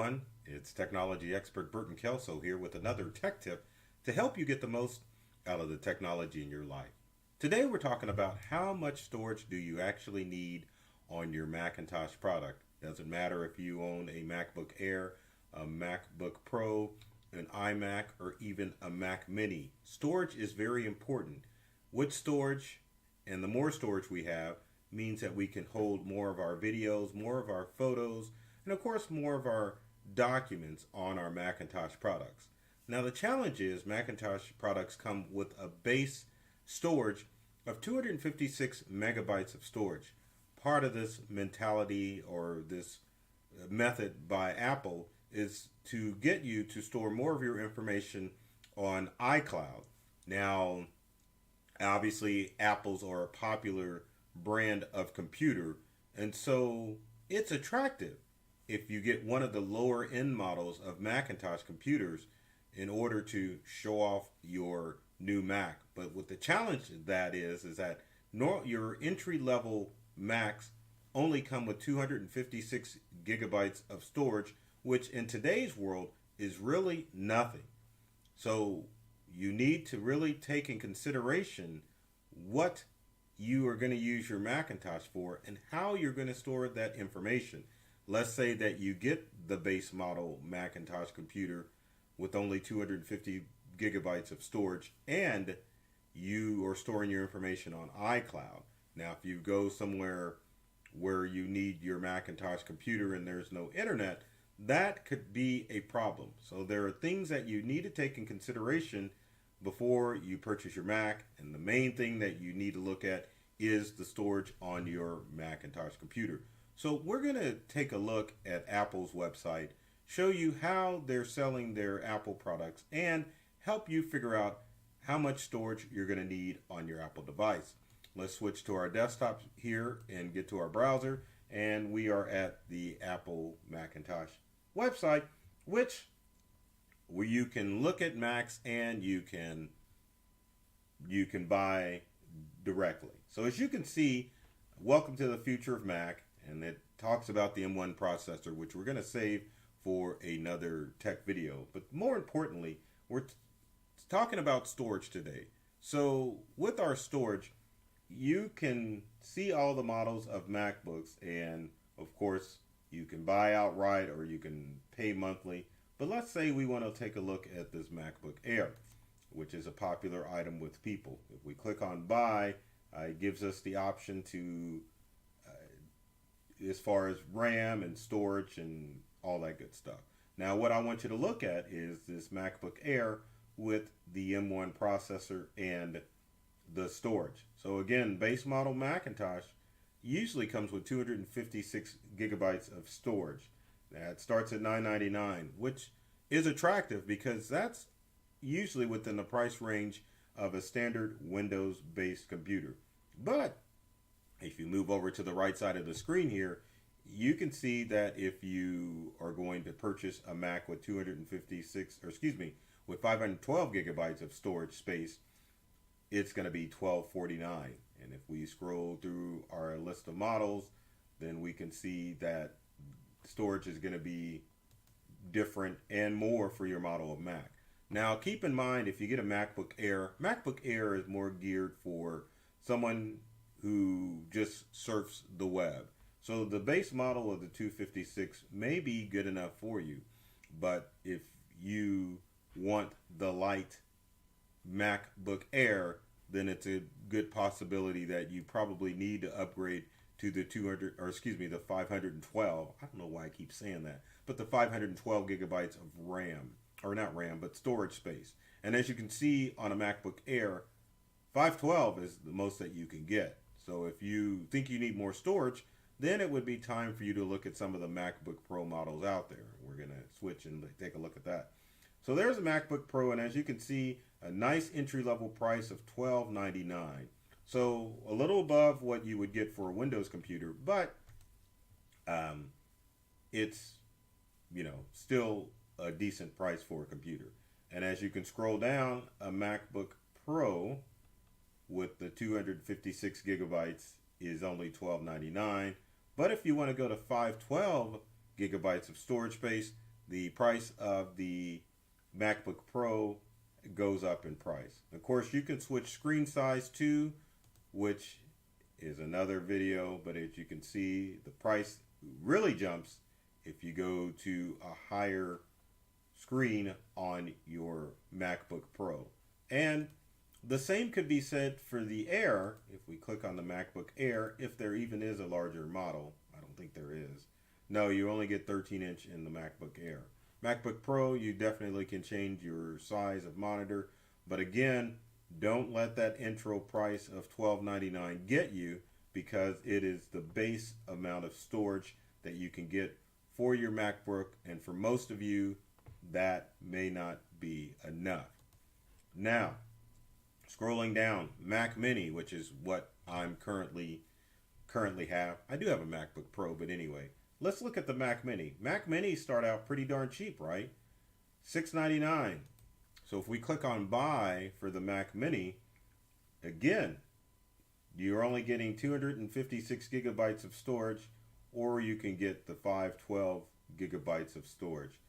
everyone. It's technology expert Burton Kelso here with another tech tip to help you get the most out of the technology in your life. Today we're talking about how much storage do you actually need on your Macintosh product. Doesn't matter if you own a MacBook Air, a MacBook Pro, an iMac, or even a Mac Mini. Storage is very important. With storage, and the more storage we have, means that we can hold more of our videos, more of our photos, and of course more of our documents on our Macintosh products. Now the challenge is Macintosh products come with a base storage of 256 megabytes of storage. Part of this mentality or this method by Apple is to get you to store more of your information on iCloud. Now, obviously, Apples are a popular brand of computer, and so it's attractive if you get one of the lower end models of Macintosh computers in order to show off your new Mac. But what the challenge that is that your entry level Macs only come with 256 gigabytes of storage, which in today's world is really nothing. So you need to really take in consideration what you are going to use your Macintosh for and how you're going to store that information. Let's say that you get the base model Macintosh computer with only 250 gigabytes of storage and you are storing your information on iCloud. Now, if you go somewhere where you need your Macintosh computer and there's no internet, that could be a problem. So there are things that you need to take in consideration before you purchase your Mac, and the main thing that you need to look at is the storage on your Macintosh computer. So we're going to take a look at Apple's website, show you how they're selling their Apple products, and help you figure out how much storage you're going to need on your Apple device. Let's switch to our desktop here and get to our browser, and we are at the Apple Macintosh website, which where you can look at Macs and you can buy directly. So as you can see, welcome to the future of Mac, and it talks about the M1 processor, which we're going to save for another tech video. But more importantly, we're talking about storage today. So with our storage, you can see all the models of MacBooks, and of course you can buy outright or you can pay monthly. But let's say we want to take a look at this MacBook Air, which is a popular item with people. If we click on buy, it gives us the option to, as far as RAM and storage and all that good stuff. Now what I want you to look at is this MacBook Air with the M1 processor and the storage. So again, base model Macintosh usually comes with 256 gigabytes of storage. That starts at $9.99, which is attractive because that's usually within the price range of a standard Windows-based computer. But if you move over to the right side of the screen here, you can see that if you are going to purchase a Mac with with 512 gigabytes of storage space, it's going to be $12.49. And if we scroll through our list of models, then we can see that storage is going to be different and more for your model of Mac. Now keep in mind, if you get a MacBook Air is more geared for someone who just surfs the web. So the base model of the 256 may be good enough for you, but if you want the light MacBook Air, then it's a good possibility that you probably need to upgrade to the 512. I don't know why I keep saying that, but the 512 gigabytes of RAM, or not RAM, but storage space. And as you can see on a MacBook Air, 512 is the most that you can get. So if you think you need more storage, then it would be time for you to look at some of the MacBook Pro models out there. We're going to switch and take a look at that. So there's a MacBook Pro, and as you can see, a nice entry-level price of $12.99. So a little above what you would get for a Windows computer, but it's, still a decent price for a computer. And as you can scroll down, a MacBook Pro with the 256 gigabytes is only $12.99. But if you want to go to 512 gigabytes of storage space, the price of the MacBook Pro goes up in price. Of course, you can switch screen size too, which is another video, but as you can see, the price really jumps if you go to a higher screen on your MacBook Pro. And the same could be said for the Air. If we click on the MacBook Air, if there even is a larger model, I don't think there is. No, you only get 13-inch in the MacBook Air. MacBook Pro, you definitely can change your size of monitor, but again, don't let that intro price of $12.99 get you, because it is the base amount of storage that you can get for your MacBook, and for most of you, that may not be enough. Now, scrolling down, Mac Mini, which is what I'm currently have. I do have a MacBook Pro, but anyway, let's look at the Mac Mini. Mac Mini start out pretty darn cheap, right? $6.99. So if we click on buy for the Mac Mini, again, you're only getting 256 gigabytes of storage, or you can get the 512 gigabytes of storage.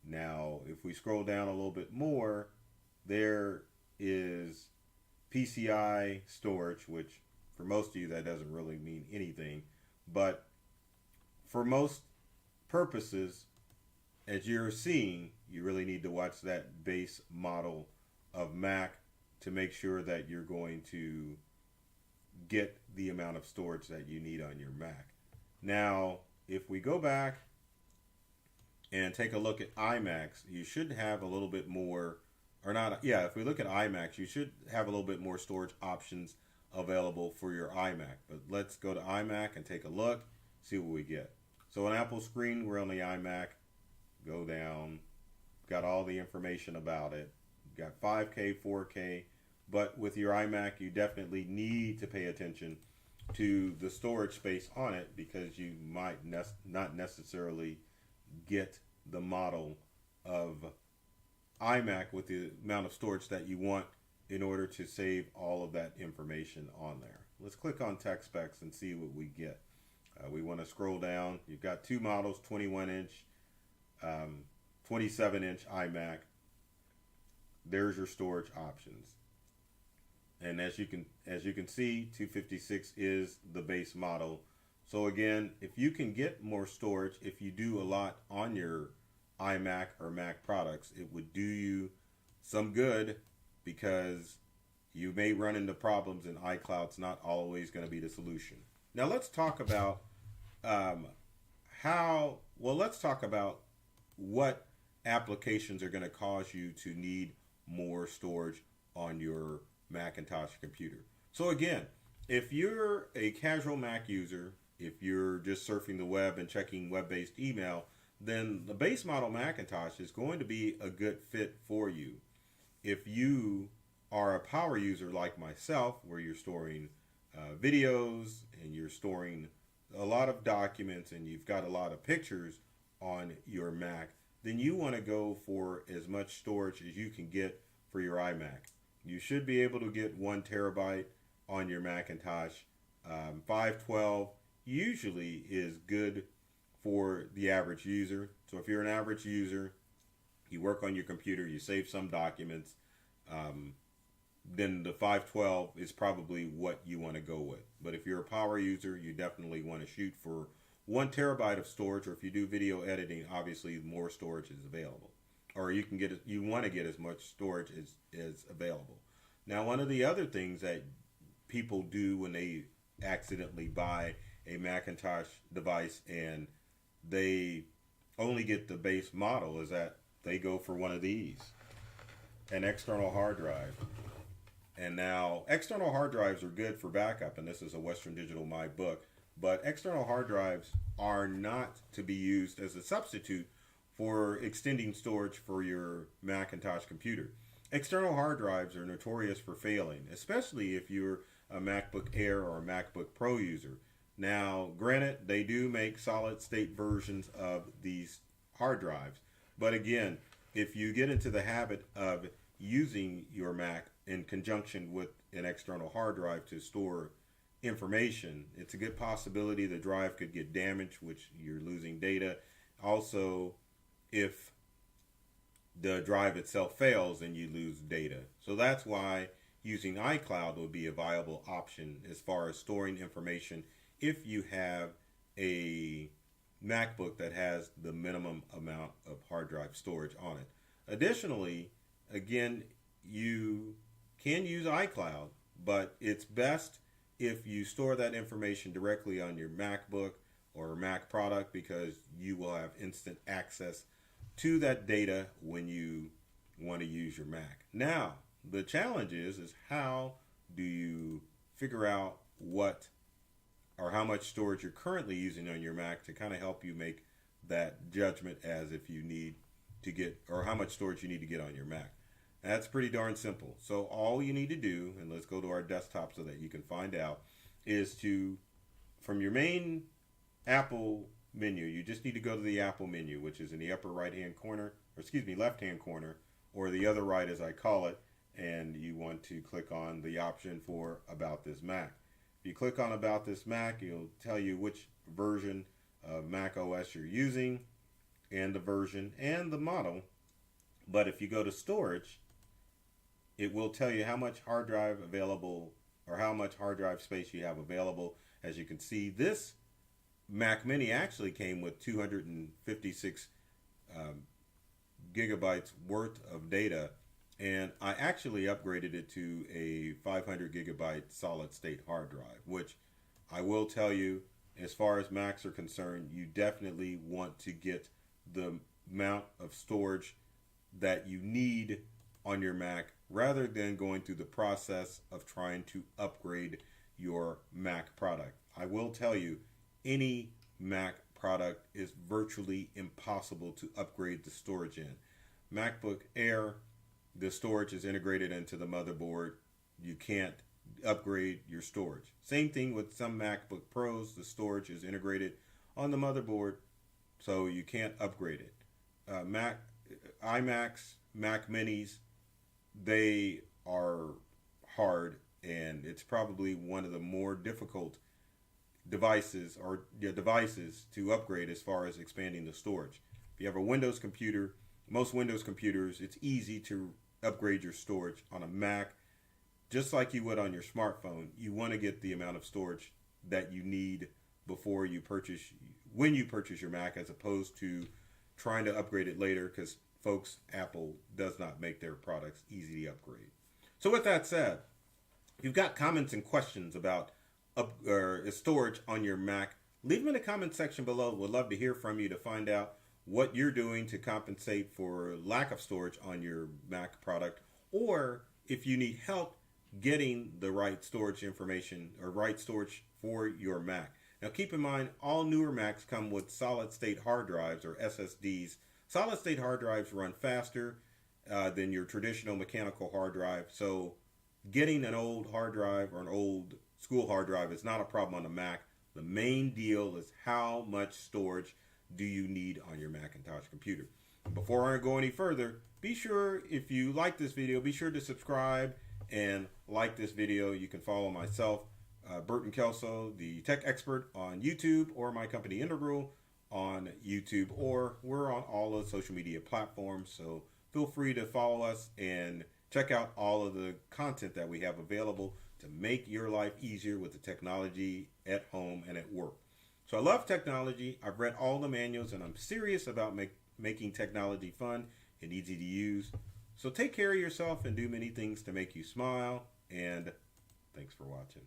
Now, if we scroll down a little bit more, there is PCI storage, which for most of you that doesn't really mean anything, but for most purposes, as you're seeing, you really need to watch that base model of Mac to make sure that you're going to get the amount of storage that you need on your Mac. Now, if we go back and take a look at iMacs, you should have a little bit more, or not, yeah, if we look at iMacs, you should have a little bit more storage options available for your iMac. But let's go to iMac and take a look, see what we get. So on Apple screen, we're on the iMac. Go down, got all the information about it. Got 5K, 4K, but with your iMac, you definitely need to pay attention to the storage space on it, because you might not necessarily get the model of iMac with the amount of storage that you want in order to save all of that information on there. Let's click on tech specs and see what we get. We want to scroll down. You've got two models, 21-inch, 27-inch iMac. There's your storage options. And as you can see, 256 is the base model. So again, if you can get more storage, if you do a lot on your iMac or Mac products, it would do you some good, because you may run into problems, and iCloud's not always going to be the solution. Now let's talk about let's talk about what applications are going to cause you to need more storage on your Macintosh computer. So again, if you're a casual Mac user, if you're just surfing the web and checking web-based email, then the base model Macintosh is going to be a good fit for you. If you are a power user like myself, where you're storing videos and you're storing a lot of documents and you've got a lot of pictures on your Mac, then you want to go for as much storage as you can get for your iMac. You should be able to get 1 terabyte on your Macintosh. 512 usually is good for the average user. So if you're an average user, you work on your computer, you save some documents, then the 512 is probably what you want to go with. But if you're a power user, you definitely want to shoot for 1 terabyte of storage, or if you do video editing, obviously more storage is available. Or you want to get as much storage as available. Now, one of the other things that people do when they accidentally buy a Macintosh device and they only get the base model is that they go for one of these, an external hard drive. And now external hard drives are good for backup, and this is a Western Digital My Book, but external hard drives are not to be used as a substitute for extending storage for your Macintosh computer. External hard drives are notorious for failing, especially if you're a MacBook Air or a MacBook Pro user. Now, granted, they do make solid state versions of these hard drives, but again, if you get into the habit of using your Mac in conjunction with an external hard drive to store information, it's a good possibility the drive could get damaged, which you're losing data. Also, if the drive itself fails and you lose data. So that's why using iCloud would be a viable option as far as storing information if you have a MacBook that has the minimum amount of hard drive storage on it. Additionally, again, you can use iCloud, but it's best if you store that information directly on your MacBook or Mac product, because you will have instant access to that data when you want to use your Mac. Now, the challenge is how do you figure out what or how much storage you're currently using on your Mac to kind of help you make that judgment as if you need to get, or how much storage you need to get on your Mac. That's pretty darn simple. So all you need to do, and let's go to our desktop so that you can find out, is to, from your main Apple menu, you just need to go to the Apple menu, which is in the upper right hand corner, or excuse me, left hand corner, or the other right as I call it, and you want to click on the option for About This Mac. If you click on About This Mac, it'll tell you which version of Mac OS you're using, and the version and the model. But if you go to storage, it will tell you how much hard drive available, or how much hard drive space you have available. As you can see, this Mac Mini actually came with 256 gigabytes worth of data, and I actually upgraded it to a 500 gigabyte solid state hard drive, which I will tell you, as far as Macs are concerned, you definitely want to get the amount of storage that you need on your Mac, rather than going through the process of trying to upgrade your Mac product. I will tell you, any Mac product is virtually impossible to upgrade the storage in. MacBook Air, the storage is integrated into the motherboard. You can't upgrade your storage. Same thing with some MacBook Pros, the storage is integrated on the motherboard, so you can't upgrade it. iMacs, Mac Minis, they are hard, and it's probably one of the more difficult devices to upgrade as far as expanding the storage. If you have a Windows computer, most Windows computers, it's easy to upgrade your storage. On a Mac, just like you would on your smartphone, you want to get the amount of storage that you need before you purchase, when you purchase your Mac, as opposed to trying to upgrade it later, because folks, Apple does not make their products easy to upgrade. So with that said, if you've got comments and questions about storage on your Mac, leave them in the comment section below. We'd love to hear from you to find out what you're doing to compensate for lack of storage on your Mac product, or if you need help getting the right storage information or right storage for your Mac. Now keep in mind, all newer Macs come with solid state hard drives, or SSDs. Solid state hard drives run faster than your traditional mechanical hard drive, so getting an old hard drive or an old school hard drive is not a problem on a Mac. The main deal is how much storage do you need on your Macintosh computer. Before I go any further, be sure, if you like this video, be sure to subscribe and like this video. You can follow myself, Burton Kelso, the tech expert, on YouTube, or my company Integral on YouTube, or we're on all the social media platforms. So feel free to follow us and check out all of the content that we have available to make your life easier with the technology at home and at work. So I love technology. I've read all the manuals, and I'm serious about making technology fun and easy to use. So take care of yourself and do many things to make you smile. And thanks for watching.